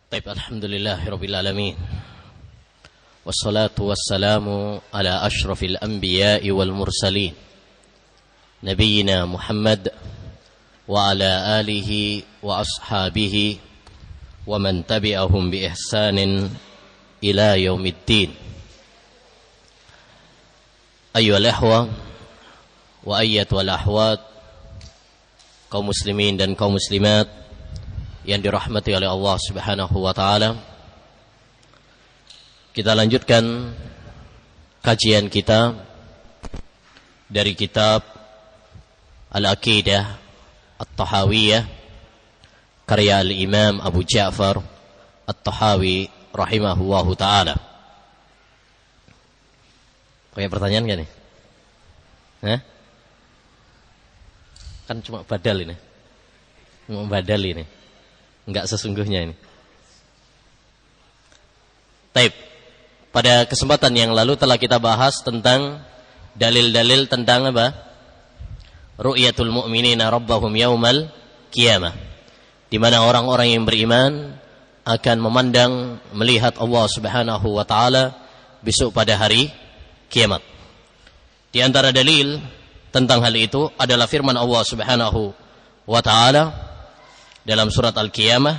Baik, alhamdulillahirabbil alamin. Wassalatu wassalamu ala asyrafil anbiya'i wal mursalin. Nabiyyina Muhammad wa ala alihi wa ashabihi wa man tabi'ahum bi ihsanin ila yaumiddin. Ayyuhal ikhwa wa ayyatul ahwat, kaum muslimin dan kaum muslimat yang dirahmati oleh Allah Subhanahu wa taala. Kita lanjutkan kajian kita dari kitab Al-Aqidah At-Tahawiyah karya Al-Imam Abu Ja'far At-Tahawi rahimahullahu taala. Punya pertanyaan enggak nih? Hah? Kan cuma badal ini. Cuma badal ini. Enggak sesungguhnya ini. Taib. Pada kesempatan yang lalu telah kita bahas tentang dalil-dalil tentang apa? Ru'yatul mu'minina rabbahum yaumal qiyamah. Di mana orang-orang yang beriman akan memandang, melihat Allah Subhanahu wa taala besok pada hari kiamat. Di antara dalil tentang hal itu adalah firman Allah Subhanahu wa taala dalam surat Al-Qiyamah,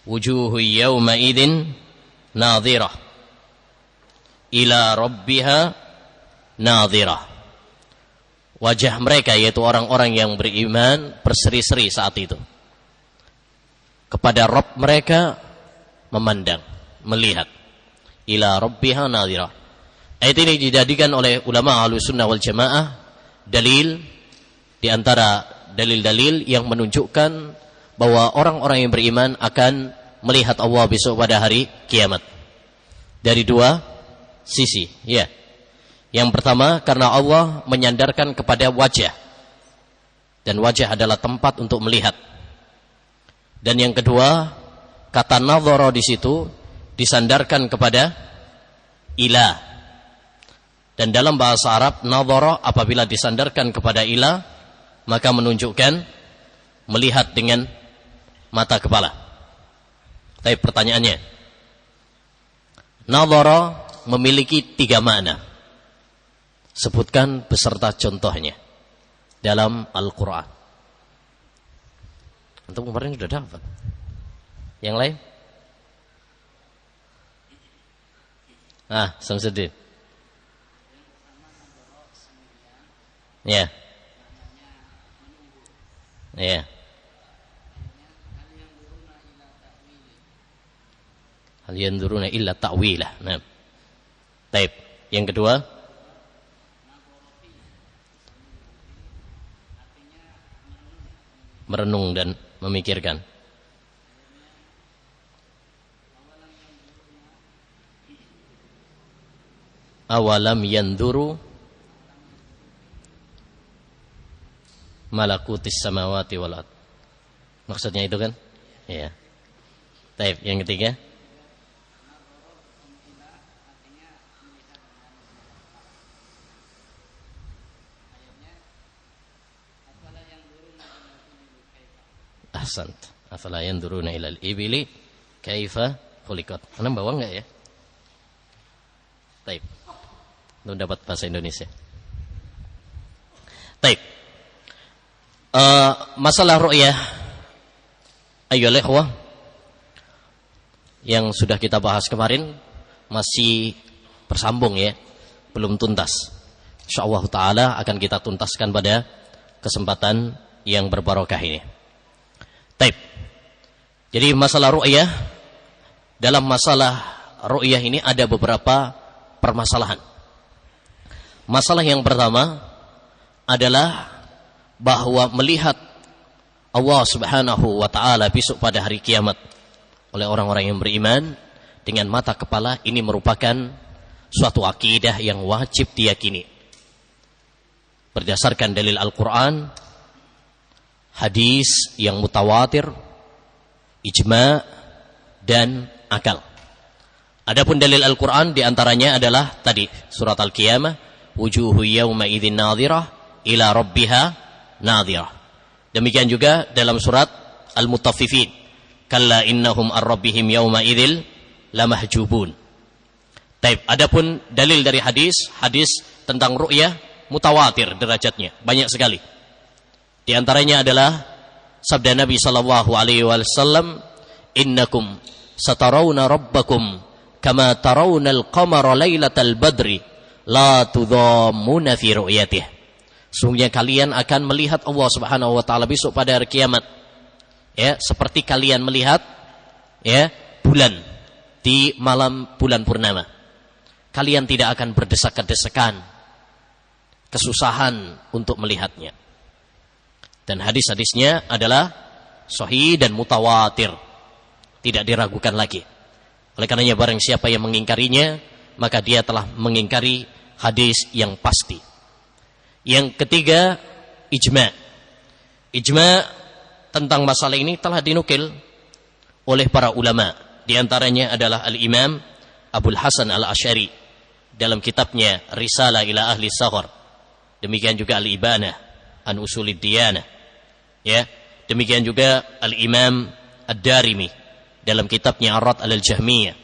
wujuhu yawma idzin nadhirah ila rabbiha nadhirah. Wajah mereka, yaitu orang-orang yang beriman, berseri-seri saat itu. Kepada Rabb mereka memandang, melihat. Ila rabbiha nadhirah. Ayat ini dijadikan oleh ulama Ahlussunnah wal Jamaah dalil di antara dalil-dalil yang menunjukkan bahwa orang-orang yang beriman akan melihat Allah besok pada hari kiamat. Dari dua sisi, ya. Yang pertama, karena Allah menyandarkan kepada wajah. Dan wajah adalah tempat untuk melihat. Dan yang kedua, kata nadhara di situ disandarkan kepada ilah. Dan dalam bahasa Arab, nadhara apabila disandarkan kepada ilah, maka menunjukkan melihat dengan mata kepala. Tapi pertanyaannya, nadhara memiliki 3 makna. Sebutkan beserta contohnya dalam Al-Quran. Untuk kemarin sudah dapat. Yang lain? Samsuddin. Ya. Ya. Hal yanzuruna illa ta'wilah. Nah. Baik. Yang kedua, merenung dan memikirkan. Awalam yanzuru malakutis samawati wal ard. Maksudnya itu kan? Ya. Baik, yang ketiga, ahsant. Afala yanzuruna ilal ibili kaifa khuliqat. Anda bawa enggak ya? Baik. Untuk dapat bahasa Indonesia. Baik. Masalah ru'yah ayyuhal ikhwah yang sudah kita bahas kemarin masih bersambung ya, belum tuntas. Insyaallah taala akan kita tuntaskan pada kesempatan yang berbarokah ini. Baik. Jadi masalah ru'yah, dalam masalah ru'yah ini ada beberapa permasalahan. Masalah yang pertama adalah bahwa melihat Allah Subhanahu wa taala besok pada hari kiamat oleh orang-orang yang beriman dengan mata kepala ini merupakan suatu akidah yang wajib diyakini berdasarkan dalil Al-Qur'an, hadis yang mutawatir, ijma' dan akal. Adapun dalil Al-Qur'an diantaranya adalah tadi surat Al-Qiyamah, wujuhu yawma idzin nadhirah ila rabbiha nadhirah. Demikian juga dalam surat Al-Mutaffifin, kalla innahum ar-rabbihim yawma idzil lamahjubun. Taib, adapun dalil dari hadis tentang ru'yah mutawatir derajatnya, banyak sekali. Di antaranya adalah sabda Nabi sallallahu alaihi wasallam, innakum satarawna rabbakum kama tarawna al-qamara lailatal badri la tudhammuna fi ru'yatihi. Sungguhnya kalian akan melihat Allah Subhanahu wa taala besok pada hari kiamat. Ya, seperti kalian melihat ya bulan di malam bulan purnama. Kalian tidak akan berdesak-desakan, kesusahan untuk melihatnya. Dan hadis-hadisnya adalah sahih dan mutawatir, tidak diragukan lagi. Oleh karenanya barang siapa yang mengingkarinya, maka dia telah mengingkari hadis yang pasti. Yang ketiga, ijma. Ijma tentang masalah ini telah dinukil oleh para ulama. Di antaranya adalah Al-Imam Abul Hasan Al-Asy'ari dalam kitabnya Risalah ila Ahli Saghar. Demikian juga Al-Ibanah an Usulid Diyanah. Ya, demikian juga Al-Imam Ad-Darimi dalam kitabnya Ar-Rad 'alal Jahmiyah.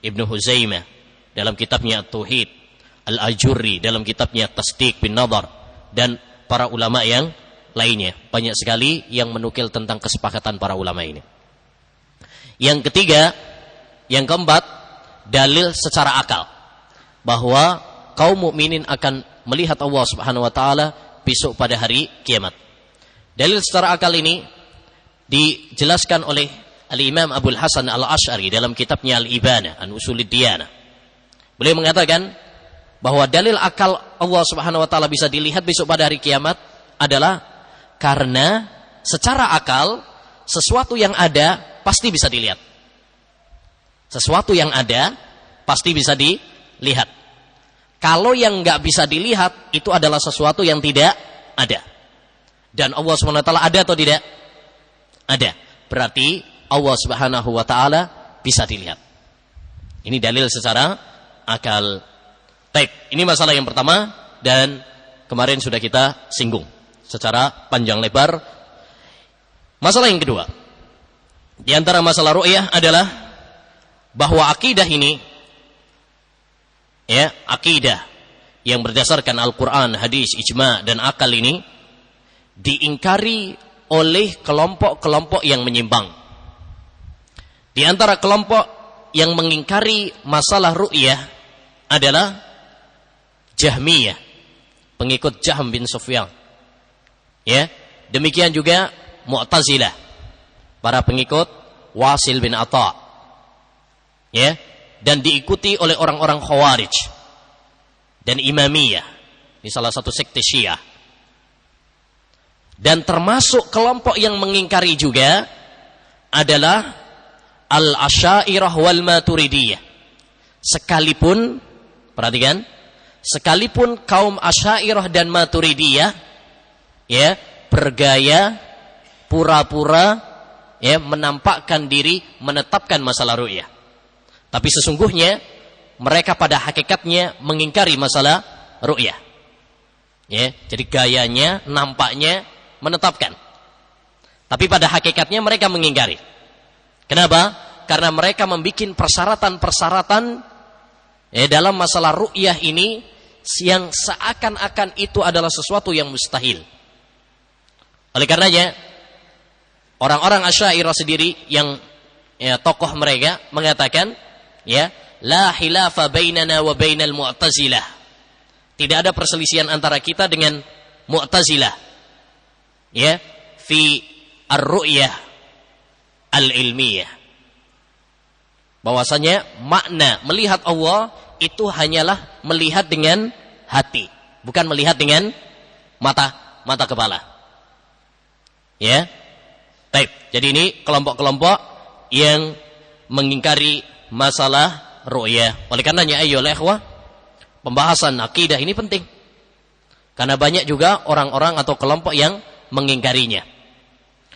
Ibnu Huzaimah dalam kitabnya At-Tauhid. Al-Ajurri dalam kitabnya Tasdiq bin Nadhar, dan para ulama yang lainnya. Banyak sekali yang menukil tentang kesepakatan para ulama ini. Yang ketiga, yang keempat, dalil secara akal bahwa kaum mukminin akan melihat Allah Subhanahu wa taala besok pada hari kiamat. Dalil secara akal ini dijelaskan oleh Al-Imam Abul Hasan Al-Asy'ari dalam kitabnya Al-Ibanah an Usulid Diyanah. Beliau mengatakan bahwa dalil akal Allah Subhanahu wa taala bisa dilihat besok pada hari kiamat adalah karena secara akal sesuatu yang ada pasti bisa dilihat. Sesuatu yang ada pasti bisa dilihat. Kalau yang nggak bisa dilihat itu adalah sesuatu yang tidak ada. Dan Allah Subhanahu wa taala ada atau tidak? Ada. Berarti Allah Subhanahu wa taala bisa dilihat. Ini dalil secara akal. Baik, ini masalah yang pertama dan kemarin sudah kita singgung secara panjang lebar. Masalah yang kedua, di antara masalah ru'yah adalah bahwa akidah ini, ya, akidah yang berdasarkan Al-Quran, hadis, ijma, dan akal ini diingkari oleh kelompok-kelompok yang menyimpang. Di antara kelompok yang mengingkari masalah ru'yah adalah Jahmiyah, pengikut Jahm bin Sufyan. Ya, demikian juga Mu'tazilah, para pengikut Wasil bin Atha. Ya, dan diikuti oleh orang-orang Khawarij dan Imamiyah, ini salah satu sekte Syiah. Dan termasuk kelompok yang mengingkari juga adalah Al-Asy'ariyah wal Maturidiyah. Sekalipun, perhatikan, sekalipun kaum Asy'ariyah dan Maturidiyah ya bergaya pura-pura ya menampakkan diri menetapkan masalah ru'yah, tapi sesungguhnya mereka pada hakikatnya mengingkari masalah ru'yah. Ya, jadi gayanya nampaknya menetapkan, tapi pada hakikatnya mereka mengingkari. Kenapa? Karena mereka membuat persyaratan-persyaratan ya dalam masalah ru'yah ini yang seakan-akan itu adalah sesuatu yang mustahil. Oleh karenanya orang-orang Asy'ariyah sendiri yang ya, tokoh mereka mengatakan ya la khilafa bainana wa bainal Mu'tazilah. Tidak ada perselisihan antara kita dengan Mu'tazilah. Ya, fi ar-ru'yah al-ilmiyah. Bahwasanya makna melihat Allah itu hanyalah melihat dengan hati, bukan melihat dengan mata kepala. Ya. Baik, jadi ini kelompok-kelompok yang mengingkari masalah ru'yah. Oleh karenanya ayolah ikhwah, pembahasan akidah ini penting. Karena banyak juga orang-orang atau kelompok yang mengingkarinya.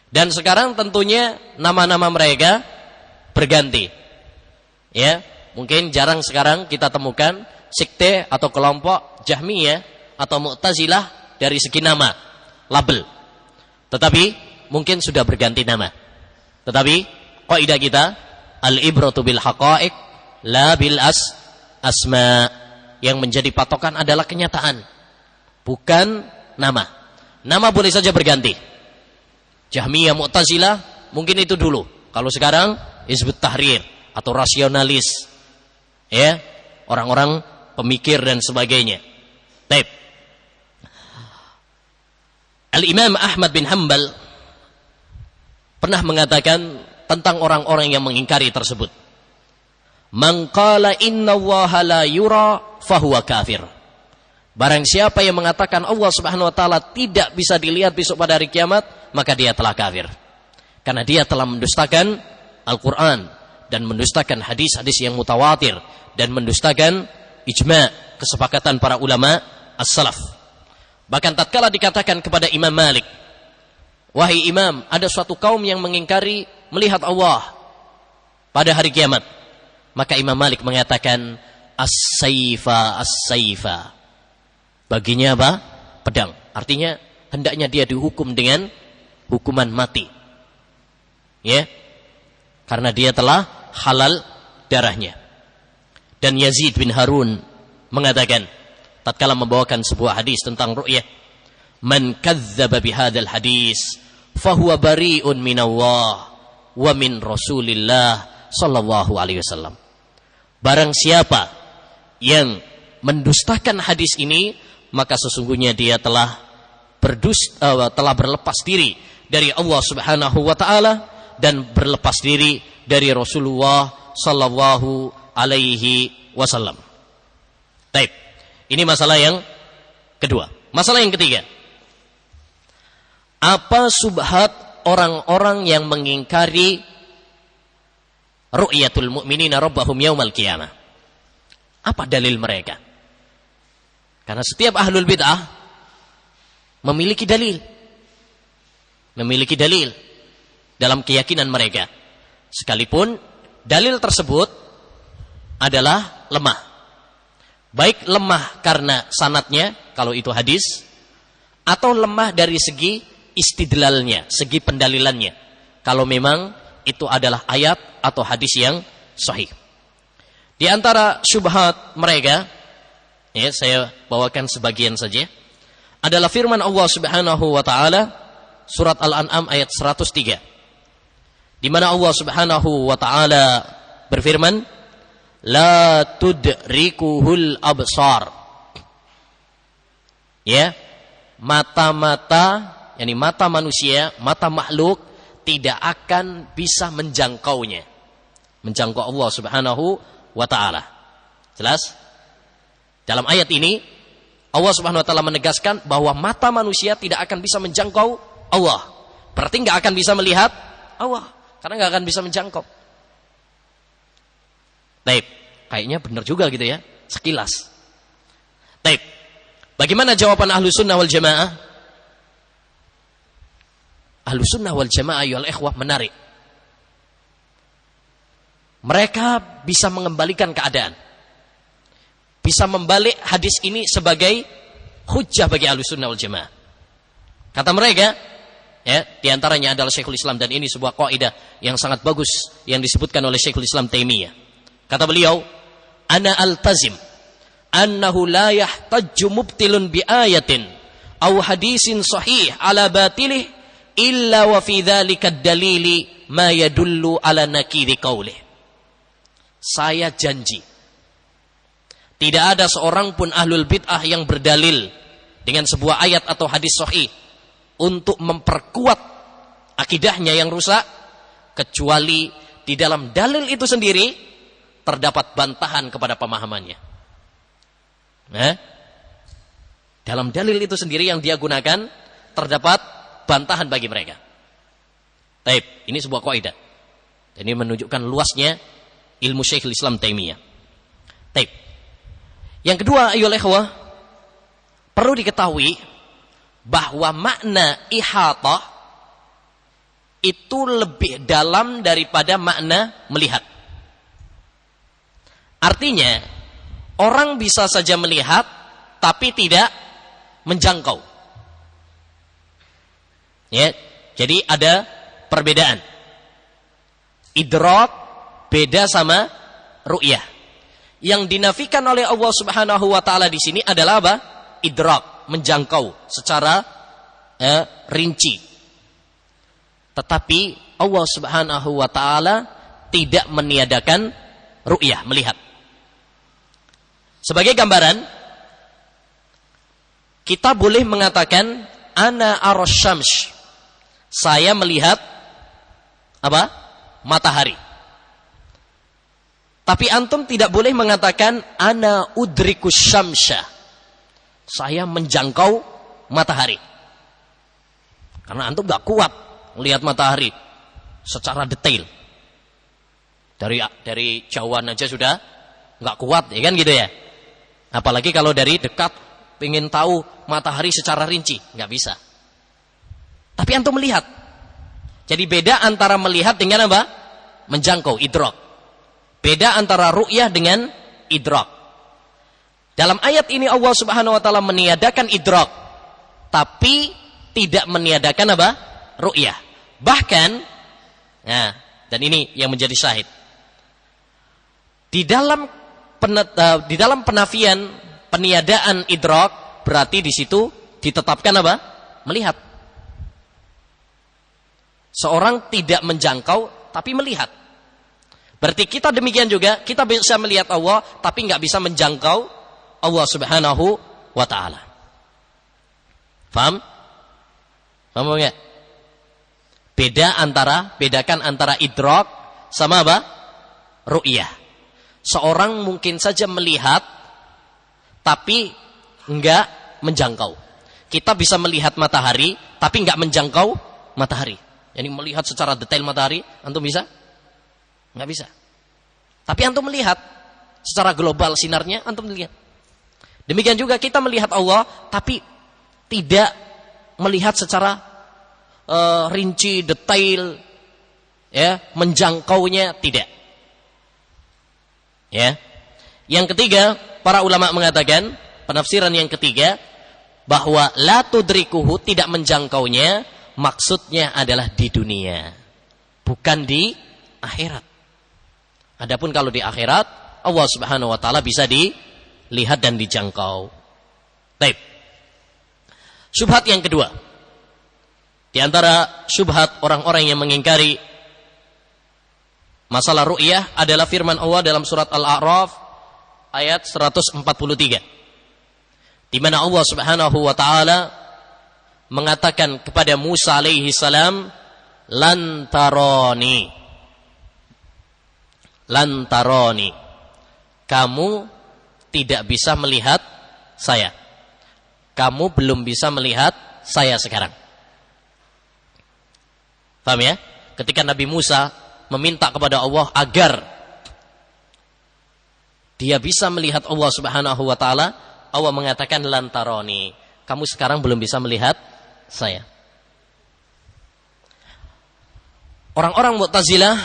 Dan sekarang tentunya nama-nama mereka berganti. Ya, mungkin jarang sekarang kita temukan sekte atau kelompok Jahmiyah atau Mu'tazilah dari segi nama, label. Tetapi mungkin sudah berganti nama. Tetapi kaidah kita, al-ibratu bil haqa'iq la bil asma. Yang menjadi patokan adalah kenyataan, bukan nama. Nama boleh saja berganti. Jahmiyah, Mu'tazilah mungkin itu dulu. Kalau sekarang Hizbut Tahrir atau rasionalis, ya, orang-orang pemikir dan sebagainya. Baik. Al-Imam Ahmad bin Hanbal pernah mengatakan tentang orang-orang yang mengingkari tersebut. Man qala inna Allaha la yura fahuwa kafir. Barang siapa yang mengatakan Allah Subhanahu wa taala tidak bisa dilihat besok pada hari kiamat, maka dia telah kafir. Karena dia telah mendustakan Al-Qur'an dan mendustakan hadis-hadis yang mutawatir dan mendustakan ijma', kesepakatan para ulama as-salaf. Bahkan tatkala dikatakan kepada Imam Malik, wahai Imam, ada suatu kaum yang mengingkari melihat Allah pada hari kiamat. Maka Imam Malik mengatakan, as-saifa, as-saifa. Baginya apa? Pedang. Artinya hendaknya dia dihukum dengan hukuman mati. Ya. Karena dia telah halal darahnya. Dan Yazid bin Harun mengatakan tatkala membawakan sebuah hadis tentang ru'yah, man kadzdzaba bihadzal hadis fahuwa bari'un minallah wa min Rasulillah sallallahu alaihi wasallam. Barang siapa yang mendustakan hadis ini, maka sesungguhnya dia telah berlepas diri dari Allah Subhanahu wa taala dan berlepas diri dari Rasulullah sallallahu alaihi wasallam. Baik. Ini masalah yang kedua. Masalah yang ketiga. Apa subhat orang-orang yang mengingkari ru'yatul mu'minina rabbahum yaumal qiyamah? Apa dalil mereka? Karena setiap ahlul bid'ah memiliki dalil. Memiliki dalil dalam keyakinan mereka. Sekalipun dalil tersebut adalah lemah. Baik lemah karena sanadnya, kalau itu hadis, atau lemah dari segi istidlalnya, segi pendalilannya, kalau memang itu adalah ayat atau hadis yang sahih. Di antara syubhat mereka, ya, saya bawakan sebagian saja, adalah firman Allah Subhanahu wa taala surat Al-An'am ayat 103, di mana Allah Subhanahu wa taala berfirman, la tudrikuhul absar. Ya, mata-mata, yakni mata manusia, mata makhluk tidak akan bisa menjangkaunya. Menjangkau Allah Subhanahu wa taala. Jelas? Dalam ayat ini Allah Subhanahu wa taala menegaskan bahwa mata manusia tidak akan bisa menjangkau Allah. Berarti enggak akan bisa melihat Allah, karena enggak akan bisa menjangkau. Baik, kayaknya benar juga gitu ya, sekilas. Baik. Bagaimana jawaban Ahlus Sunnah wal Jamaah? Ahlus Sunnah wal Jamaah ayyuhal ikhwah menarik. Mereka bisa mengembalikan keadaan. Bisa membalik hadis ini sebagai hujjah bagi Ahlus Sunnah wal Jamaah. Kata mereka, ya, di antaranya adalah Syekhul Islam, dan ini sebuah kaidah yang sangat bagus yang disebutkan oleh Syekhul Islam Taimiyah. Kata beliau, ana altazim annahu la yahtajju mubtilun bi ayatin aw hadisin sahih ala batilih illa wa fi dzalika dalili ma yadullu ala nakiri qaulih. Saya janji tidak ada seorang pun ahlul bid'ah yang berdalil dengan sebuah ayat atau hadis sahih untuk memperkuat akidahnya yang rusak, kecuali di dalam dalil itu sendiri terdapat bantahan kepada pemahamannya. Dalam dalil itu sendiri yang dia gunakan terdapat bantahan bagi mereka. Taib, ini sebuah kaidah. Ini menunjukkan luasnya ilmu Syekhul Islam Taimiyah. Taib. Yang kedua, ayyuhal ikhwah, perlu diketahui bahwa makna ihatah itu lebih dalam daripada makna melihat. Artinya, orang bisa saja melihat tapi tidak menjangkau. Ya, jadi ada perbedaan. Idrak beda sama ru'yah. Yang dinafikan oleh Allah Subhanahu wa taala di sini adalah apa? Idrak, menjangkau secara rinci. Tetapi Allah Subhanahu wa taala tidak meniadakan ru'yah, melihat. Sebagai gambaran, kita boleh mengatakan ana arasyams. Saya melihat apa? Matahari. Tapi antum tidak boleh mengatakan ana udrikus syamsya. Saya menjangkau matahari. Karena antum enggak kuat melihat matahari secara detail. Dari jauhan aja sudah enggak kuat, ya kan gitu ya. Apalagi kalau dari dekat pengen tahu matahari secara rinci, enggak bisa. Tapi antum melihat. Jadi beda antara melihat dengan apa? Menjangkau, idrak. Beda antara ru'yah dengan idrak. Dalam ayat ini Allah Subhanahu wa taala meniadakan idrak, tapi tidak meniadakan apa? Ru'yah. Bahkan, nah, dan ini yang menjadi syahid. Di dalam penafian peniadaan idrak, berarti di situ ditetapkan apa? Melihat. Seorang tidak menjangkau tapi melihat. Berarti kita demikian juga, kita bisa melihat Allah tapi nggak bisa menjangkau Allah Subhanahu wa taala. Paham? Paham enggak? Bedakan antara idrak sama apa? Ru'yah. Seorang mungkin saja melihat tapi enggak menjangkau. Kita bisa melihat matahari tapi enggak menjangkau matahari. Yani melihat secara detail matahari, antum bisa? Enggak bisa. Tapi antum melihat secara global sinarnya, antum melihat. Demikian juga kita melihat Allah tapi tidak melihat secara rinci, detail, ya, menjangkaunya tidak. Ya. Yang ketiga, para ulama mengatakan, penafsiran yang ketiga, bahwa la tudrikuhu, tidak menjangkaunya, maksudnya adalah di dunia, bukan di akhirat. Adapun kalau di akhirat, Allah Subhanahu wa taala bisa dilihat dan dijangkau. Baik. Syubhat yang kedua. Di antara syubhat orang-orang yang mengingkari masalah ru'yah adalah firman Allah dalam surat Al-A'raf ayat 143. Di mana Allah Subhanahu wa taala mengatakan kepada Musa alaihi salam, lan tarani. Lan tarani. Kamu tidak bisa melihat saya. Kamu belum bisa melihat saya sekarang. Paham ya? Ketika Nabi Musa meminta kepada Allah agar dia bisa melihat Allah Subhanahu wa taala, Allah mengatakan lan tarani. Kamu sekarang belum bisa melihat saya. Orang-orang Mu'tazilah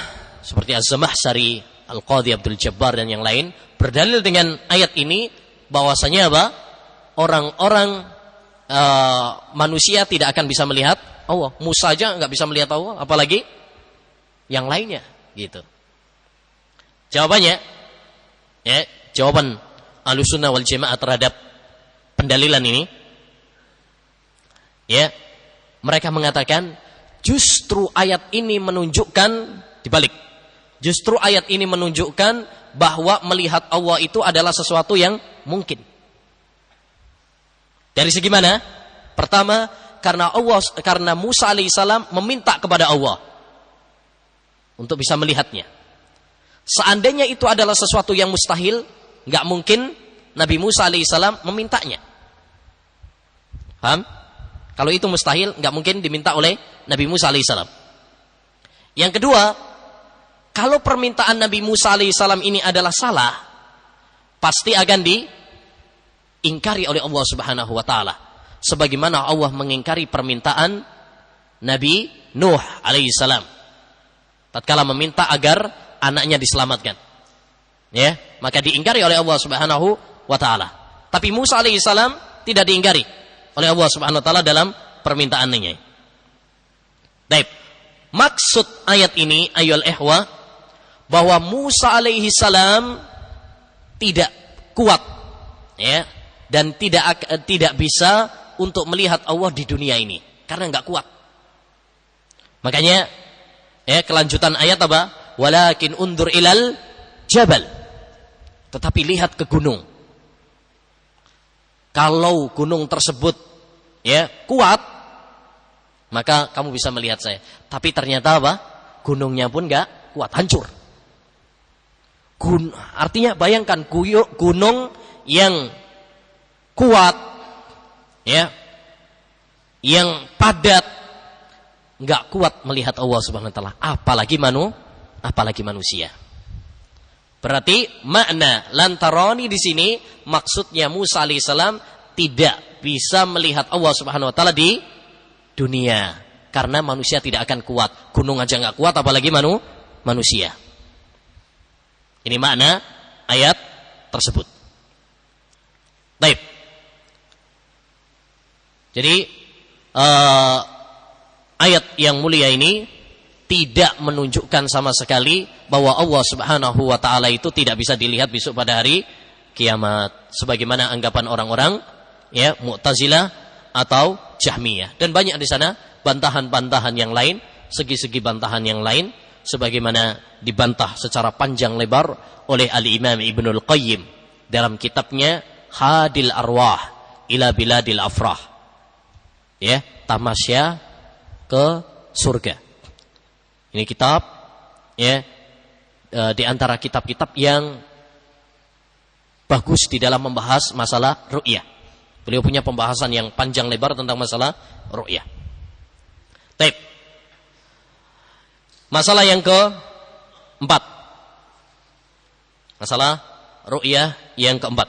seperti Az-Zamakhsyari, Al-Qadhi Abdul Jabbar dan yang lain berdalil dengan ayat ini bahwasanya apa? Orang-orang manusia tidak akan bisa melihat Allah. Musa aja nggak bisa melihat Allah, apalagi yang lainnya, gitu. Jawabannya, ya, jawaban Ahlussunnah wal Jamaah terhadap pendalilan ini, ya, mereka mengatakan justru ayat ini menunjukkan dibalik. Justru ayat ini menunjukkan bahwa melihat Allah itu adalah sesuatu yang mungkin. Dari segi mana? Pertama, karena Musa alaihissalam meminta kepada Allah untuk bisa melihatnya. Seandainya itu adalah sesuatu yang mustahil, nggak mungkin Nabi Musa alaihissalam memintanya. Paham? Kalau itu mustahil, nggak mungkin diminta oleh Nabi Musa alaihissalam. Yang kedua, kalau permintaan Nabi Musa alaihissalam ini adalah salah, pasti akan diingkari oleh Allah Subhanahu wa taala. Sebagaimana Allah mengingkari permintaan Nabi Nuh alaihissalam tatkala meminta agar anaknya diselamatkan. Ya, maka diingkari oleh Allah Subhanahu wa taala. Tapi Musa alaihissalam tidak diingkari oleh Allah Subhanahu wa taala dalam permintaannya. Baik. Maksud ayat ini, ayyul ihwa, bahwa Musa alaihi salam tidak kuat, ya, dan tidak bisa untuk melihat Allah di dunia ini karena enggak kuat. Makanya kelanjutan ayat apa? Walakin undur ilal jabal. Tetapi lihat ke gunung. Kalau gunung tersebut kuat, maka kamu bisa melihat saya. Tapi ternyata apa? Gunungnya pun enggak kuat, hancur. Artinya bayangkan gunung yang kuat, yang padat, enggak kuat melihat Allah Subhanahu wa taala, apalagi manusia. Berarti makna lantaroni di sini maksudnya Musa alaihissalam tidak bisa melihat Allah Subhanahu wa taala di dunia karena manusia tidak akan kuat. Gunung aja enggak kuat apalagi manusia. Ini makna ayat tersebut. Baik. Jadi ayat yang mulia ini tidak menunjukkan sama sekali bahwa Allah Subhanahu wa taala itu tidak bisa dilihat besok pada hari kiamat sebagaimana anggapan orang-orang Mu'tazilah atau Jahmiyah, dan banyak di sana bantahan-bantahan yang lain, segi-segi bantahan yang lain sebagaimana dibantah secara panjang lebar oleh Al-Imam Ibnul Qayyim dalam kitabnya Hadil Arwah ila Biladil Afrah, tamasya ke surga. Ini kitab di antara kitab-kitab yang bagus di dalam membahas masalah ru'yah. Beliau punya pembahasan yang panjang lebar tentang masalah ru'yah. Baik. Masalah yang keempat. Masalah ru'yah yang keempat.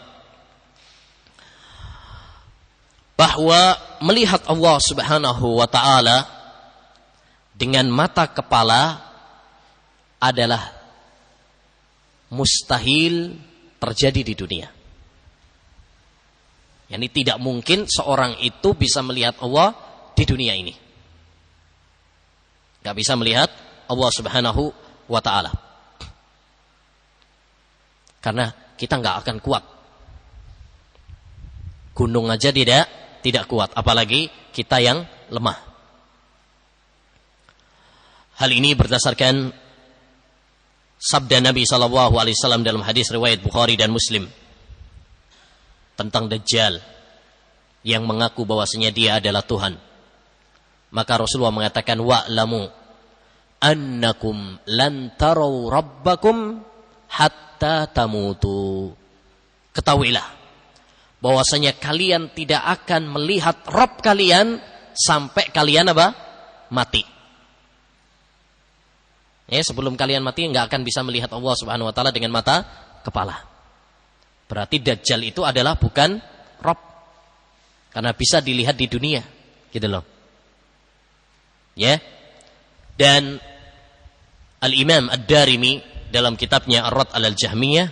Bahwa melihat Allah Subhanahu wa taala dengan mata kepala adalah mustahil terjadi di dunia. Yani tidak mungkin seorang itu bisa melihat Allah di dunia ini. Gak bisa melihat Allah Subhanahu wa ta'ala. Karena kita gak akan kuat. Gunung aja tidak kuat, apalagi kita yang lemah. Hal ini berdasarkan sabda Nabi SAW dalam hadis riwayat Bukhari dan Muslim tentang Dajjal yang mengaku bahwasanya dia adalah Tuhan. Maka Rasulullah mengatakan, wa'lamu annakum lan tarau rabbakum hatta tamutu. Ketahuilah bahwasanya kalian tidak akan melihat Rabb kalian sampai kalian mati. Sebelum kalian mati nggak akan bisa melihat Allah Subhanahu wa taala dengan mata kepala. Berarti Dajjal itu adalah bukan Rabb. Karena bisa dilihat di dunia, gitu loh. Dan Al-Imam Ad-Darimi dalam kitabnya Ar-Rad 'alal Jahmiyah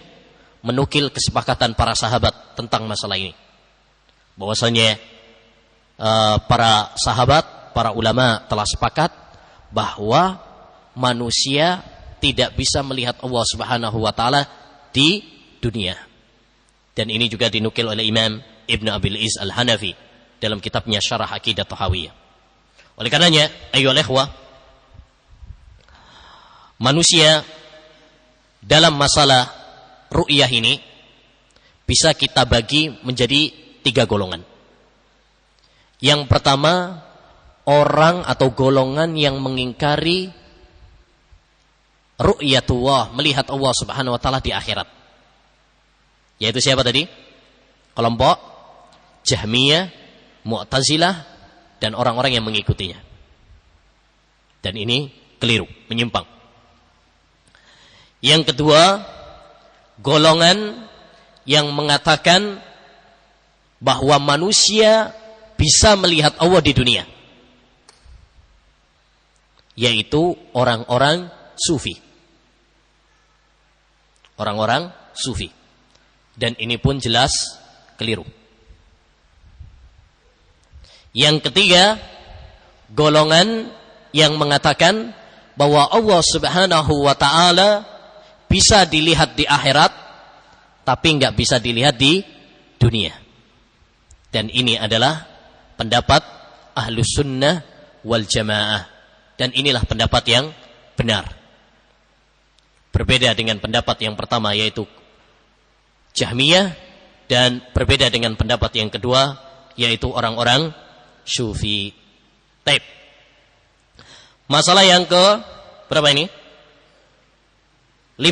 menukil kesepakatan para sahabat tentang masalah ini. Bahwasanya para sahabat, para ulama telah sepakat bahwa manusia tidak bisa melihat Allah Subhanahu wa taala di dunia. Dan ini juga dinukil oleh Imam Ibn Abil Iz Al-Hanafi dalam kitabnya Syarah Aqidah Tahawiyah. Oleh karenanya, ayyuhal ikhwah, manusia dalam masalah ru'yah ini bisa kita bagi menjadi 3 golongan. Yang pertama, orang atau golongan yang mengingkari ru'yatullah, melihat Allah Subhanahu wa taala di akhirat. Yaitu siapa tadi? Kelompok Jahmiyah, Mu'tazilah, dan orang-orang yang mengikutinya. Dan ini keliru, menyimpang. Yang kedua, golongan yang mengatakan bahwa manusia bisa melihat Allah di dunia. Yaitu orang-orang sufi. Orang-orang sufi. Dan ini pun jelas keliru. Yang ketiga, golongan yang mengatakan bahwa Allah Subhanahu wa taala bisa dilihat di akhirat, tapi nggak bisa dilihat di dunia. Dan ini adalah pendapat Ahlus Sunnah wal Jamaah. Dan inilah pendapat yang benar. Berbeda dengan pendapat yang pertama, yaitu Jahmiyah, dan berbeda dengan pendapat yang kedua, yaitu orang-orang Sufi. Taib. Masalah yang ke berapa ini? 5.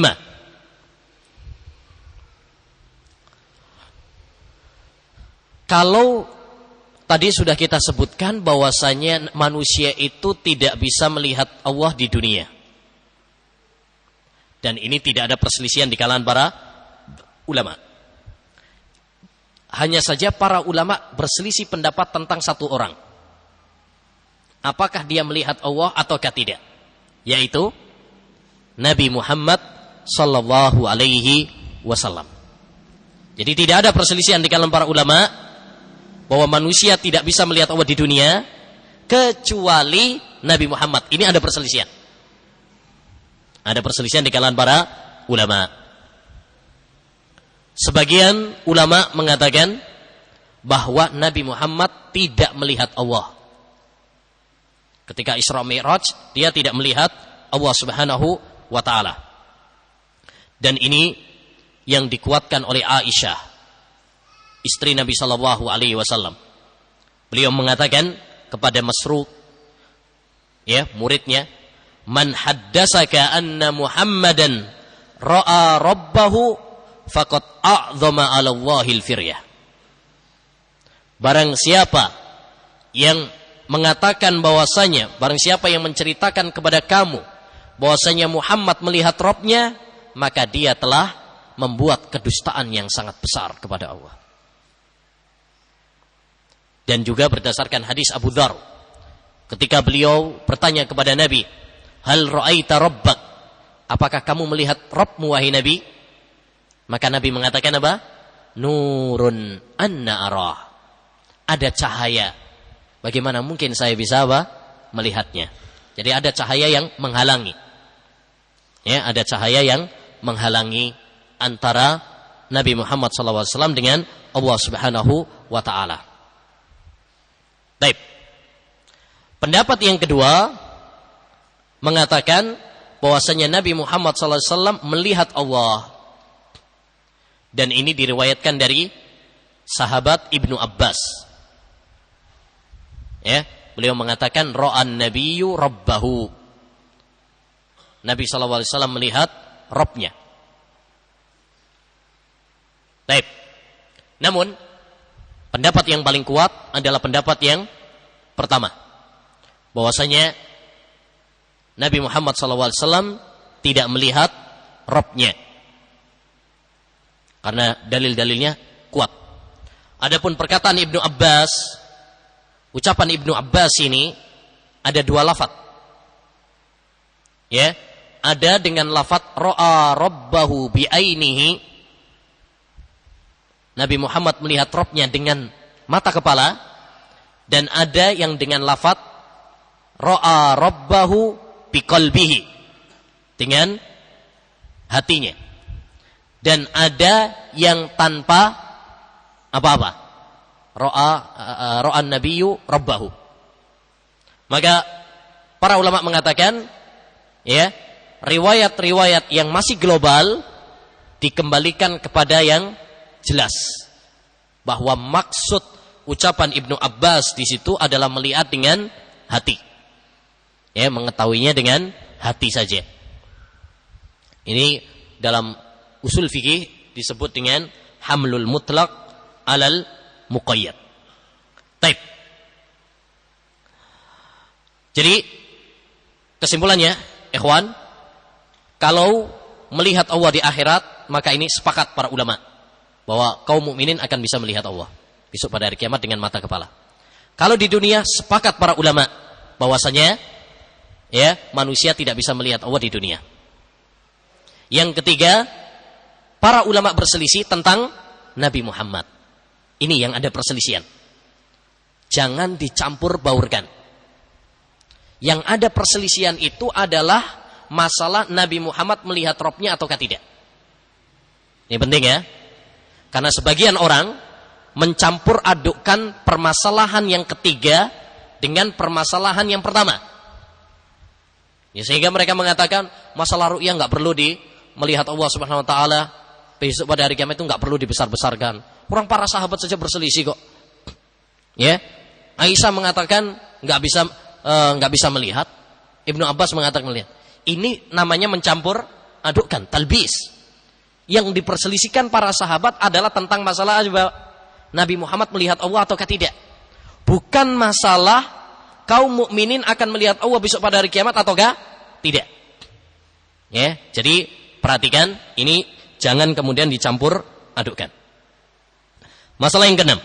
Kalau tadi sudah kita sebutkan bahwasanya manusia itu tidak bisa melihat Allah di dunia. Dan ini tidak ada perselisihan di kalangan para ulama. Hanya saja para ulama berselisih pendapat tentang satu orang. Apakah dia melihat Allah ataukah tidak? Yaitu Nabi Muhammad sallallahu alaihi wasallam. Jadi tidak ada perselisihan di kalangan para ulama bahwa manusia tidak bisa melihat Allah di dunia kecuali Nabi Muhammad. Ini ada perselisihan. Ada perselisihan di kalangan para ulama. Sebagian ulama mengatakan bahwa Nabi Muhammad tidak melihat Allah. Ketika Isra Mi'raj, dia tidak melihat Allah Subhanahu wa taala. Dan ini yang dikuatkan oleh Aisyah, istri Nabi sallallahu alaihi wasallam. Beliau mengatakan kepada Masruq, ya, muridnya, "Man haddasaka anna Muhammadan ra'a rabbahu faqad a'zama 'ala Allahil firyah." Barang siapa yang mengatakan bahwasanya, barang siapa yang menceritakan kepada kamu bahwasanya Muhammad melihat Rabb-nya, maka dia telah membuat kedustaan yang sangat besar kepada Allah. Dan juga berdasarkan hadis Abu Dzar, ketika beliau bertanya kepada Nabi, "Hal ra'aita rabbak?" Apakah kamu melihat Rabb-mu wahai Nabi? Maka Nabi mengatakan apa? "Nurun anna arah." Ada cahaya. Bagaimana mungkin saya bisa apa? Melihatnya. Jadi ada cahaya yang menghalangi. Ya, ada cahaya yang menghalangi antara Nabi Muhammad SAW dengan Allah Subhanahu wa taala. Baik. Pendapat yang kedua mengatakan bahwasanya Nabi Muhammad SAW melihat Allah. Dan ini diriwayatkan dari sahabat Ibnu Abbas. Ya, beliau mengatakan ra'an nabiyyu rabbahu. Nabi SAW melihat Rabb-nya. Baik. Namun pendapat yang paling kuat adalah pendapat yang pertama, bahwasanya Nabi Muhammad SAW tidak melihat Rabb-nya. Karena dalil-dalilnya kuat. Adapun perkataan Ibnu Abbas, ucapan Ibnu Abbas ini ada dua lafaz. Ya, ada dengan lafaz ra'a rabbahu bi'ainihi. Nabi Muhammad melihat Rabb-nya dengan mata kepala, dan ada yang dengan lafaz ra'a rabbahu biqalbihi, dengan hatinya. Dan ada yang tanpa apa-apa. Ra'an nabiyyu rabbahu. Maka para ulama mengatakan, ya, riwayat-riwayat yang masih global dikembalikan kepada yang jelas, bahwa maksud ucapan Ibnu Abbas di situ adalah melihat dengan hati. Ya, mengetahuinya dengan hati saja. Ini dalam usul fikih disebut dengan hamlul mutlaq alal muqayyad. Baik. Jadi kesimpulannya, ikhwan, kalau melihat Allah di akhirat, maka ini sepakat para ulama bahwa kaum mukminin akan bisa melihat Allah besok pada hari kiamat dengan mata kepala. Kalau di dunia, sepakat para ulama bahwasanya, ya, manusia tidak bisa melihat Allah di dunia. Yang ketiga, para ulama berselisih tentang Nabi Muhammad. Ini yang ada perselisihan. Jangan dicampur baurkan. Yang ada perselisihan itu adalah masalah Nabi Muhammad melihat Robnya ataukah tidak. Ini penting ya. Karena sebagian orang mencampur adukkan permasalahan yang ketiga dengan permasalahan yang pertama. Ya, sehingga mereka mengatakan masalah ru'yah nggak perlu melihat Allah Subhanahu wa taala besok pada hari kiamat itu nggak perlu dibesar-besarkan. Orang para sahabat saja berselisih kok. Ya. Aisyah mengatakan nggak bisa melihat. Ibnu Abbas mengatakan melihat. Ini namanya mencampur adukkan, talbis. Yang diperselisihkan para sahabat adalah tentang masalah Nabi Muhammad melihat Allah ataukah tidak. Bukan masalah kaum mukminin akan melihat Allah besok pada hari kiamat ataukah tidak. Ya, jadi perhatikan ini jangan kemudian dicampur adukkan. Masalah yang keenam.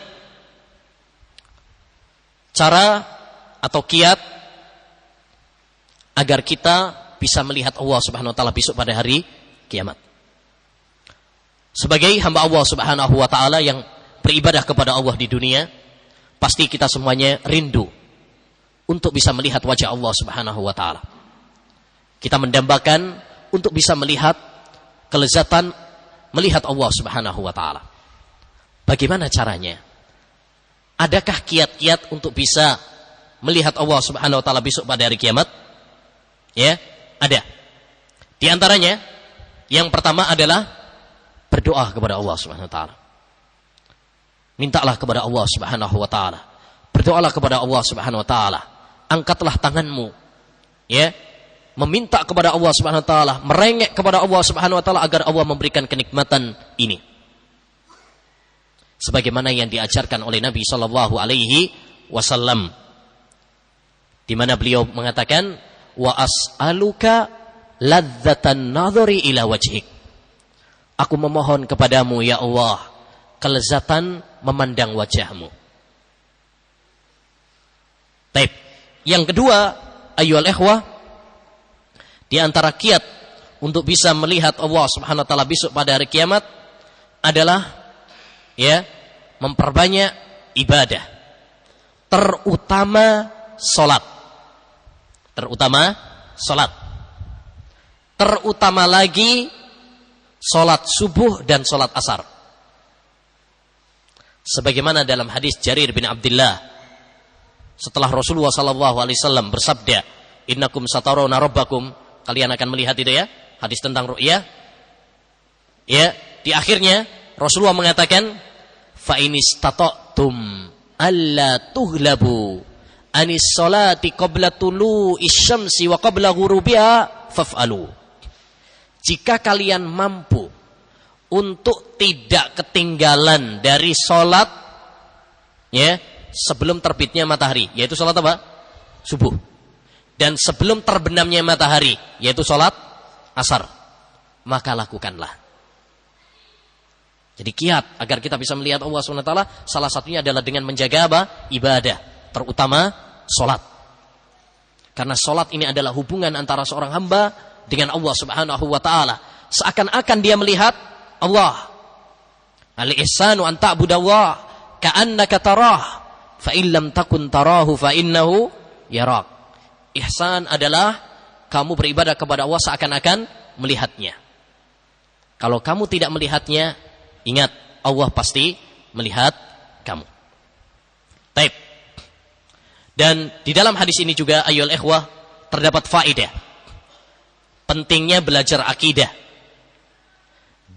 Cara atau kiat agar kita bisa melihat Allah Subhanahu wa taala besok pada hari kiamat. Sebagai hamba Allah Subhanahu wa taala yang beribadah kepada Allah di dunia, pasti kita semuanya rindu untuk bisa melihat wajah Allah Subhanahu wa taala. Kita mendambakan untuk bisa melihat kelezatan melihat Allah Subhanahu wa taala. Bagaimana caranya? Adakah kiat-kiat untuk bisa melihat Allah Subhanahu wa taala besok pada hari kiamat? Ya, ada. Di antaranya yang pertama adalah berdoa kepada Allah Subhanahu wa taala. Mintalah kepada Allah Subhanahu wa taala. Berdoalah kepada Allah Subhanahu wa taala. Angkatlah tanganmu, ya, meminta kepada Allah Subhanahu wa taala, merengek kepada Allah Subhanahu wa taala agar Allah memberikan kenikmatan ini. Sebagaimana yang diajarkan oleh Nabi sallallahu alaihi wasallam, di mana beliau mengatakan, wa as'aluka ladzatan nadhari ila wajhik. Aku memohon kepadamu ya Allah kelezatan memandang wajahmu. Baik. Yang kedua, ayyuhal ikhwah, di antara kiat untuk bisa melihat Allah Subhanahu wa taala besok pada hari kiamat adalah ya, memperbanyak ibadah. Terutama salat. Terutama lagi salat subuh dan salat asar. Sebagaimana dalam hadis Jarir bin Abdullah, setelah Rasulullah SAW bersabda, innakum satarawna rabbakum, kalian akan melihat itu ya, hadis tentang ru'yah. Ya, di akhirnya Rasulullah mengatakan, fa inistata'tum alla tughlabu anis salati qabla tulu'is syamsi wa qabla ghurubiha faf'alu. Jika kalian mampu untuk tidak ketinggalan dari salat ya, sebelum terbitnya matahari, yaitu salat apa? Subuh. Dan sebelum terbenamnya matahari, yaitu salat asar, maka lakukanlah. Jadi kiat agar kita bisa melihat Allah SWT, salah satunya adalah dengan menjaga apa? Ibadah, terutama salat. Karena salat ini adalah hubungan antara seorang hamba dengan Allah Subhanahu wa taala. Seakan-akan dia melihat Allah. Al-ihsanu an ta'budallah ka'annaka tarah, fa illam takun tarahu fa innahu yarak. Ihsan adalah kamu beribadah kepada Allah seakan-akan melihatnya. Kalau kamu tidak melihatnya, ingat Allah pasti melihat kamu. Baik. Dan di dalam hadis ini juga ayyuhal ikhwah terdapat faedah pentingnya belajar akidah,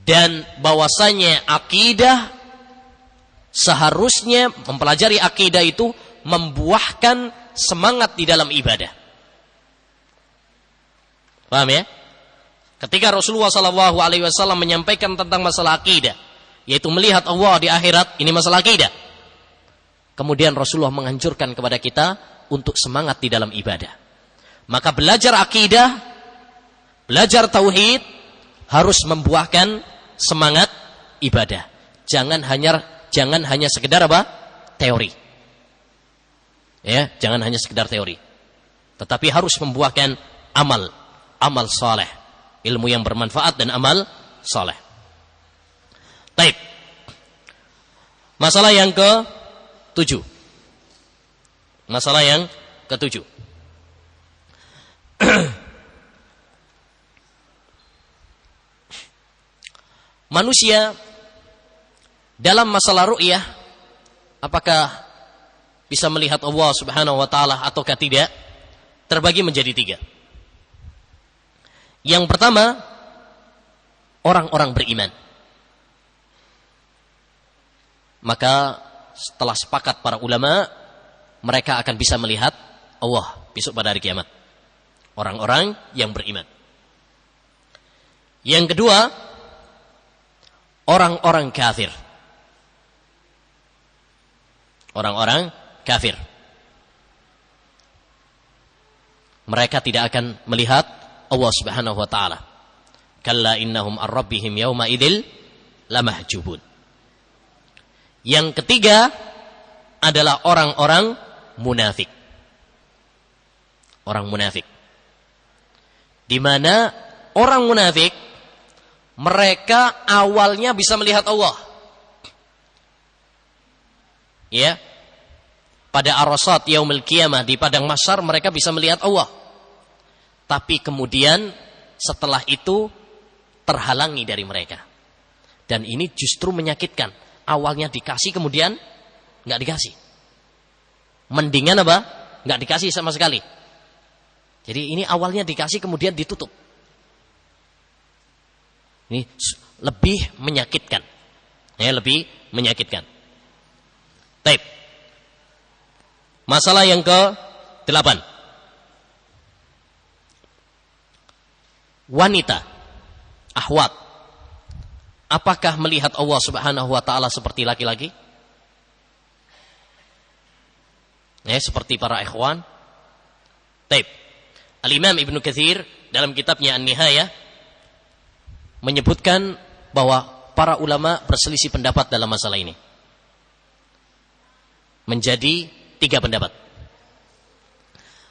dan bahwasanya akidah seharusnya mempelajari akidah itu membuahkan semangat di dalam ibadah. Paham ya? Ketika Rasulullah SAW menyampaikan tentang masalah akidah, yaitu melihat Allah di akhirat, ini masalah akidah. Kemudian Rasulullah menganjurkan kepada kita untuk semangat di dalam ibadah. Maka belajar akidah, belajar tauhid harus membuahkan semangat ibadah. Jangan hanya sekedar apa? Teori. Ya, jangan hanya sekedar teori. Tetapi harus membuahkan amal saleh, ilmu yang bermanfaat dan amal saleh. Baik. Masalah yang ke-7. manusia dalam masalah ru'yah, apakah bisa melihat Allah Subhanahu wa taala ataukah tidak, terbagi menjadi 3. Yang pertama, orang-orang beriman. Maka setelah sepakat para ulama, mereka akan bisa melihat Allah besok pada hari kiamat. Orang-orang yang beriman. Yang kedua, orang-orang kafir. Orang-orang kafir. Mereka tidak akan melihat Allah Subhanahu wa taala. Kalla innahum ar-rabbihim yawma idzil lamahjubun. Yang ketiga adalah orang-orang munafik. Orang munafik. Di mana orang munafik mereka awalnya bisa melihat Allah. Ya. Pada arasat yaumil qiyamah di padang mahsyar mereka bisa melihat Allah. Tapi kemudian setelah itu terhalangi dari mereka. Dan ini justru menyakitkan. Awalnya dikasih kemudian enggak dikasih. Mendingan apa? Enggak dikasih sama sekali. Jadi ini awalnya dikasih kemudian ditutup. Ini lebih menyakitkan. Ya, lebih menyakitkan. Baik. Masalah yang ke-8. Wanita, ahwat, apakah melihat Allah Subhanahu wa taala seperti laki-laki? Ya, seperti para ikhwan. Baik. Al-Imam Ibnu Katsir dalam kitabnya An-Nihayah menyebutkan bahwa para ulama berselisih pendapat dalam masalah ini. Menjadi 3 pendapat.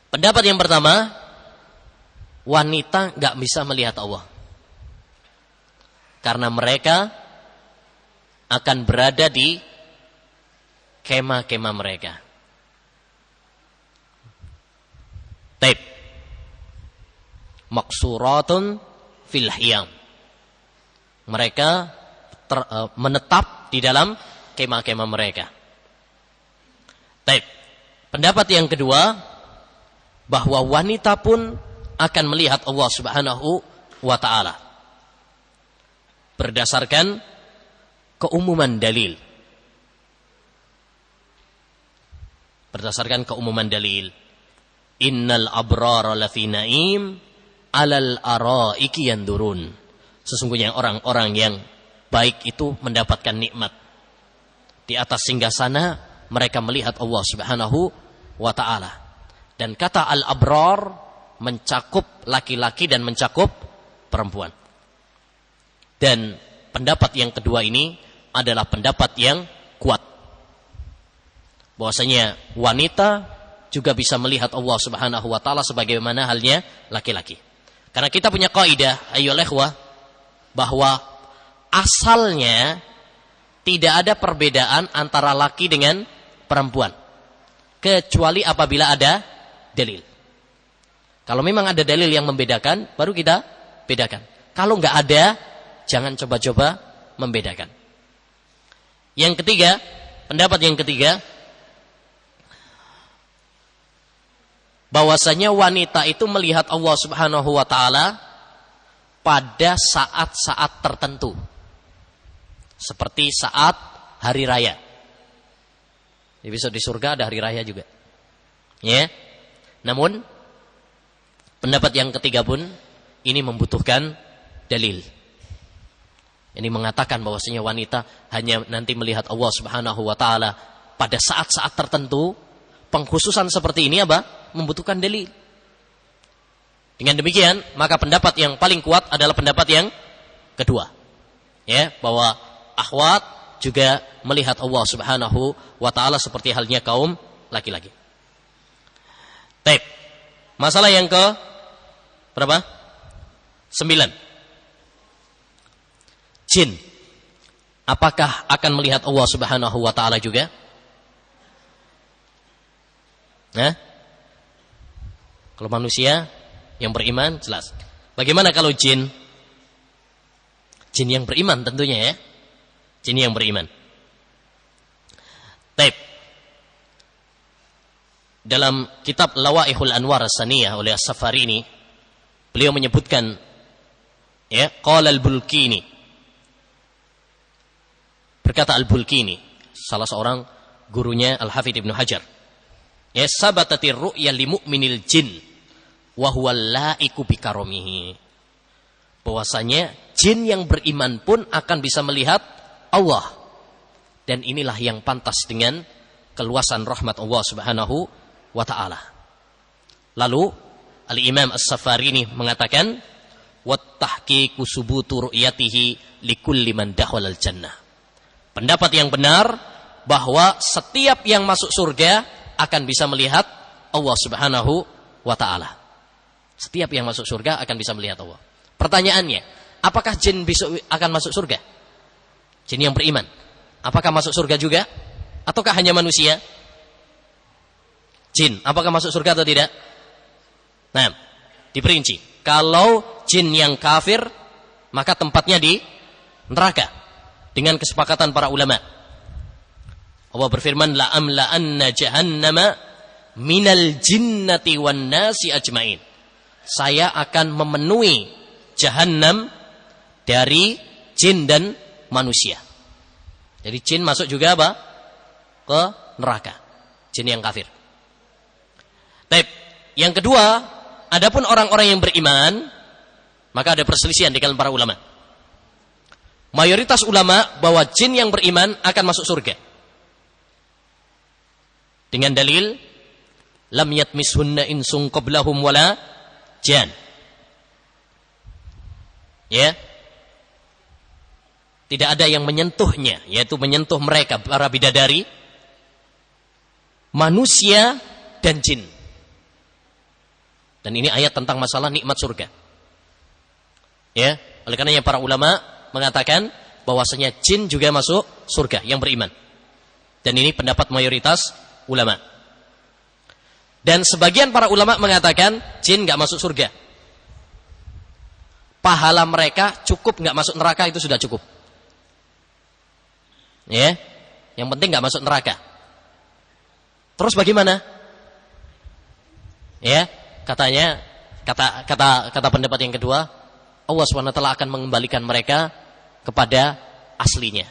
Pendapat yang pertama, wanita gak bisa melihat Allah. Karena mereka akan berada di kemah-kemah mereka. Taib. Maksuratun fil hiyam. Mereka menetap di dalam kemah-kemah mereka. Taib. Pendapat yang kedua, bahwa wanita pun akan melihat Allah Subhanahu wa taala. Berdasarkan keumuman dalil. Berdasarkan keumuman dalil. Innal abrara lafi na'im alal araiki yandurun. Sesungguhnya orang-orang yang baik itu mendapatkan nikmat. Di atas singgasana mereka melihat Allah Subhanahu wa ta'ala. Dan kata al-abrar mencakup laki-laki dan mencakup perempuan. Dan pendapat yang kedua ini adalah pendapat yang kuat. Bahwasanya wanita juga bisa melihat Allah Subhanahu wa ta'ala sebagaimana halnya laki-laki. Karena kita punya kaidah, ayyuhal ikhwah, bahwa asalnya tidak ada perbedaan antara laki dengan perempuan. Kecuali apabila ada dalil. Kalau memang ada dalil yang membedakan, baru kita bedakan. Kalau enggak ada, jangan coba-coba membedakan. Yang ketiga, pendapat yang ketiga, bahwasanya wanita itu melihat Allah Subhanahu wa taala pada saat-saat tertentu. Seperti saat hari raya. Jadi besok di surga ada hari raya juga. Ya. Namun pendapat yang ketiga pun ini membutuhkan dalil. Ini mengatakan bahwasanya wanita hanya nanti melihat Allah Subhanahu wa taala pada saat-saat tertentu. Pengkhususan seperti ini apa? Membutuhkan dalil. Dengan demikian, maka pendapat yang paling kuat adalah pendapat yang kedua. Ya, bahwa akhwat juga melihat Allah Subhanahu wa taala seperti halnya kaum laki-laki. Baik. Masalah yang ke berapa? 9. Jin. Apakah akan melihat Allah Subhanahu wa taala juga? Nah, kalau manusia yang beriman jelas. Bagaimana kalau jin? Jin yang beriman tentunya ya. Jin yang beriman. Taib. Dalam kitab Lawaihul Anwar As-Saniyah oleh As-Safarini, beliau menyebutkan ya, qala al-Bulkini. Berkata al-Bulkini, salah seorang gurunya Al-Hafidz Ibnu Hajar. Ya, sabatatir ru'ya li mu'minil jin wa huwa laiku bikaromihi. Bahwasanya jin yang beriman pun akan bisa melihat Allah. Dan inilah yang pantas dengan keluasan rahmat Allah Subhanahu wa ta'ala. Lalu Al-Imam As-Safarini mengatakan wattahqiqu subutu ru'yatihi likulli man dakhala al-jannah. Pendapat yang benar bahwa setiap yang masuk surga akan bisa melihat Allah Subhanahu wa ta'ala. Setiap yang masuk surga akan bisa melihat Allah. Pertanyaannya, apakah jin besok akan masuk surga? Jin yang beriman, apakah masuk surga juga? Ataukah hanya manusia? Jin, apakah masuk surga atau tidak? Nah, diperinci. Kalau jin yang kafir, maka tempatnya di neraka. Dengan kesepakatan para ulama. Allah berfirman, la'amla'anna jahannama minal jinnati wan nasi ajmain. Saya akan memenuhi jahannam dari jin dan manusia. Jadi jin masuk juga apa? Ke neraka. Jin yang kafir. Baik. Yang kedua, adapun orang-orang yang beriman, maka ada perselisihan di kalangan para ulama. Mayoritas ulama bahwa jin yang beriman akan masuk surga. Dengan dalil lam yatmishunna insun qablahum wala jan. Ya. Tidak ada yang menyentuhnya, yaitu menyentuh mereka para bidadari, manusia dan jin. Dan ini ayat tentang masalah nikmat surga. Ya, oleh karenanya para ulama mengatakan bahwasanya jin juga masuk surga yang beriman. Dan ini pendapat mayoritas ulama. Dan sebagian para ulama mengatakan jin enggak masuk surga. Pahala mereka cukup enggak masuk neraka, itu sudah cukup. Ya, yang penting enggak masuk neraka. Terus bagaimana? Ya, katanya kata pendapat yang kedua, Allah SWT akan mengembalikan mereka kepada aslinya.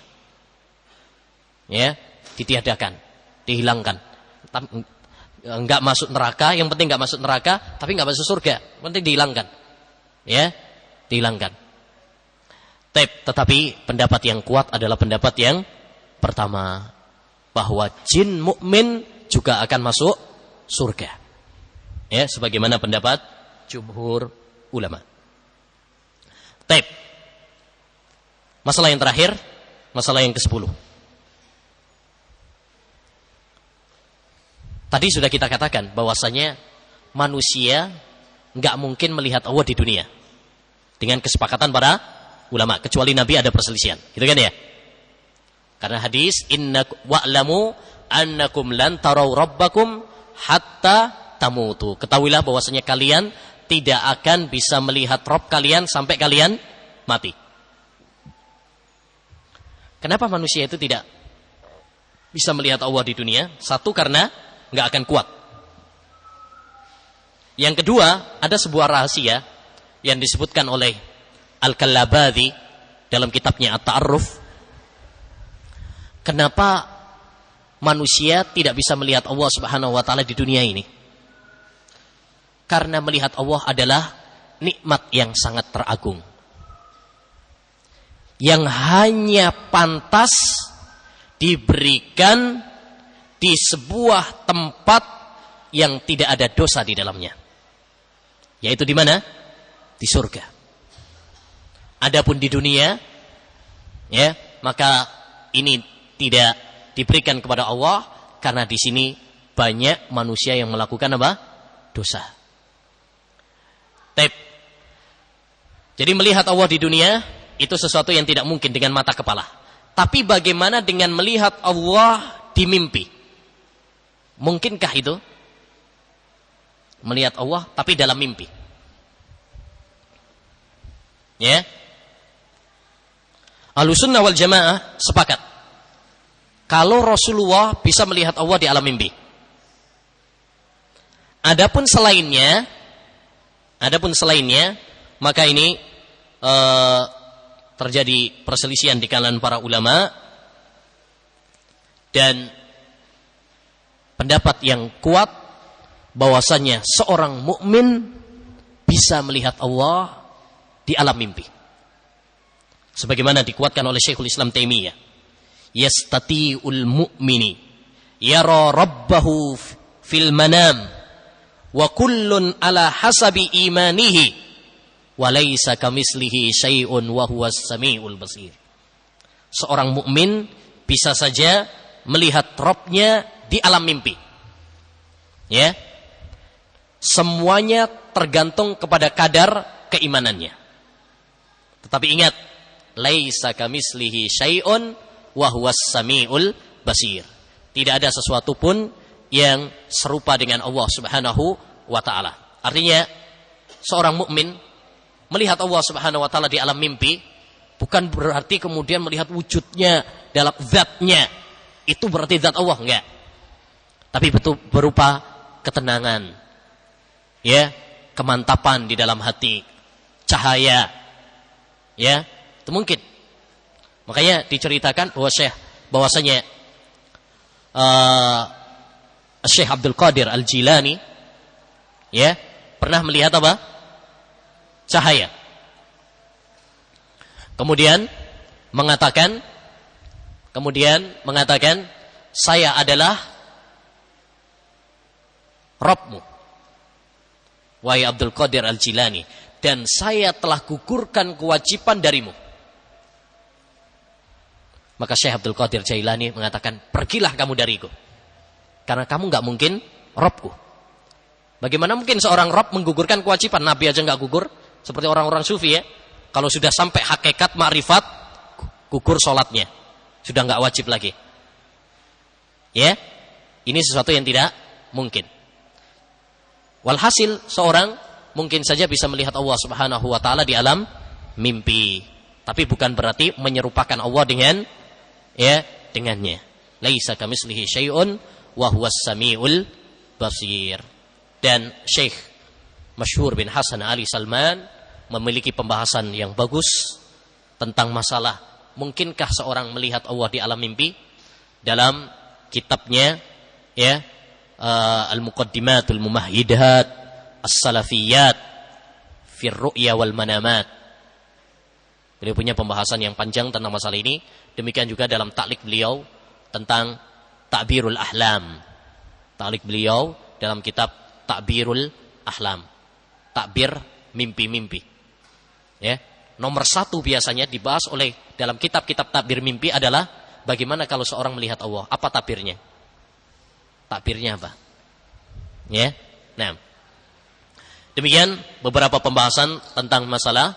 Ya, ditiadakan, dihilangkan. Enggak masuk neraka, yang penting enggak masuk neraka, tapi enggak masuk surga, yang penting dihilangkan. Ya, dihilangkan. Tetapi pendapat yang kuat adalah pendapat yang pertama, bahwa jin mukmin juga akan masuk surga. Ya, sebagaimana pendapat jumhur ulama. Taib. Masalah yang terakhir, masalah yang ke-10. Tadi sudah kita katakan bahwasanya manusia enggak mungkin melihat Allah di dunia. Dengan kesepakatan para ulama, kecuali Nabi ada perselisihan. Gitu kan ya? Karena hadis inna wa'lamu annakum lan tarau rabbakum hatta tamutu. Ketahuilah bahwasanya kalian tidak akan bisa melihat Rabb kalian sampai kalian mati. Kenapa manusia itu tidak bisa melihat Allah di dunia? Satu, karena nggak akan kuat. Yang kedua, ada sebuah rahasia yang disebutkan oleh Al-Kallabadhi dalam kitabnya At-Ta'arruf. Kenapa manusia tidak bisa melihat Allah Subhanahu wa ta'ala di dunia ini? Karena melihat Allah adalah nikmat yang sangat teragung, yang hanya pantas diberikan di sebuah tempat yang tidak ada dosa di dalamnya. Yaitu di mana? Di surga. Adapun di dunia, ya, maka ini tidak diberikan kepada Allah karena di sini banyak manusia yang melakukan apa? Dosa. Jadi melihat Allah di dunia itu sesuatu yang tidak mungkin dengan mata kepala. Tapi bagaimana dengan melihat Allah di mimpi? Mungkinkah itu? Melihat Allah tapi dalam mimpi. Ya. Ahlussunnah wal Jamaah sepakat kalau Rasulullah bisa melihat Allah di alam mimpi. Adapun selainnya, maka ini terjadi perselisihan di kalangan para ulama, dan pendapat yang kuat bahwasanya seorang mukmin bisa melihat Allah di alam mimpi. Sebagaimana dikuatkan oleh Syekhul Islam Taimiyah, yastati'ul mu'mini yara rabbahu fil manam wa kullun ala hasabi imanihi wa laisa kamislihi syai'un wa huwas samiul basir. Seorang mukmin bisa saja melihat Rabbnya di alam mimpi. Ya. Semuanya tergantung kepada kadar keimanannya. Tetapi ingat, laisa kamislihi syai'un wa huwas samiul basir. Tidak ada sesuatu pun yang serupa dengan Allah Subhanahu wa taala. Artinya, seorang mukmin melihat Allah Subhanahu wa taala di alam mimpi bukan berarti kemudian melihat wujudnya dalam zatnya. Itu berarti zat Allah, enggak. Tapi betul berupa ketenangan. Ya, kemantapan di dalam hati, cahaya. Ya, itu mungkin. Makanya diceritakan bahwasanya Syekh Abdul Qadir Al-Jilani ya pernah melihat apa? Cahaya. Kemudian mengatakan saya adalah Rabbmu, wahai Abdul Qadir Al-Jilani, dan saya telah gugurkan kewajiban darimu. Maka Syekh Abdul Qadir Jailani mengatakan, pergilah kamu dariku, karena kamu gak mungkin Rabbku. Bagaimana mungkin seorang Rabb menggugurkan kewajiban? Nabi aja gak gugur. Seperti orang-orang sufi ya, kalau sudah sampai hakikat ma'rifat, gugur sholatnya, sudah gak wajib lagi. Ya, ini sesuatu yang tidak mungkin. Walhasil seorang mungkin saja bisa melihat Allah Subhanahu wa taala di alam mimpi, tapi bukan berarti menyerupakan Allah dengannya. Laisa kamislihi syai'un wa huwas samiul basir. Dan Syekh Masyhur bin Hasan Ali Salman memiliki pembahasan yang bagus tentang masalah mungkinkah seorang melihat Allah di alam mimpi dalam kitabnya ya Al-Muqaddimatul Mumahhidat As-Salafiyat Fir Ru'ya wal Manamat. Beliau punya pembahasan yang panjang tentang masalah ini. Demikian juga dalam ta'liq beliau tentang Ta'birul Ahlam. Ta'liq beliau dalam kitab Ta'birul Ahlam. Takbir mimpi-mimpi. Ya, nomor 1 biasanya dibahas oleh dalam kitab-kitab takbir mimpi adalah bagaimana kalau seorang melihat Allah. Apa takbirnya? Takbirnya apa? Ya. Nah, demikian beberapa pembahasan tentang masalah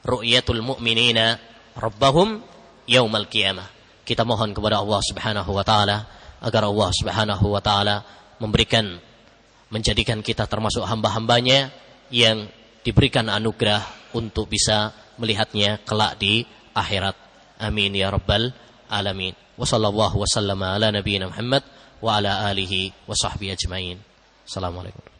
ru'yatul mu'minina rabbahum yaumal qiyamah. Kita mohon kepada Allah Subhanahu wa taala agar Allah Subhanahu wa taala menjadikan kita termasuk hamba-hambanya yang diberikan anugerah untuk bisa melihatnya kelak di akhirat. Amin ya rabbal alamin. Wa sallallahu wa sallama ala nabiyyina Muhammad wa ala alihi wa sahbihi ajmain. Assalamualaikum.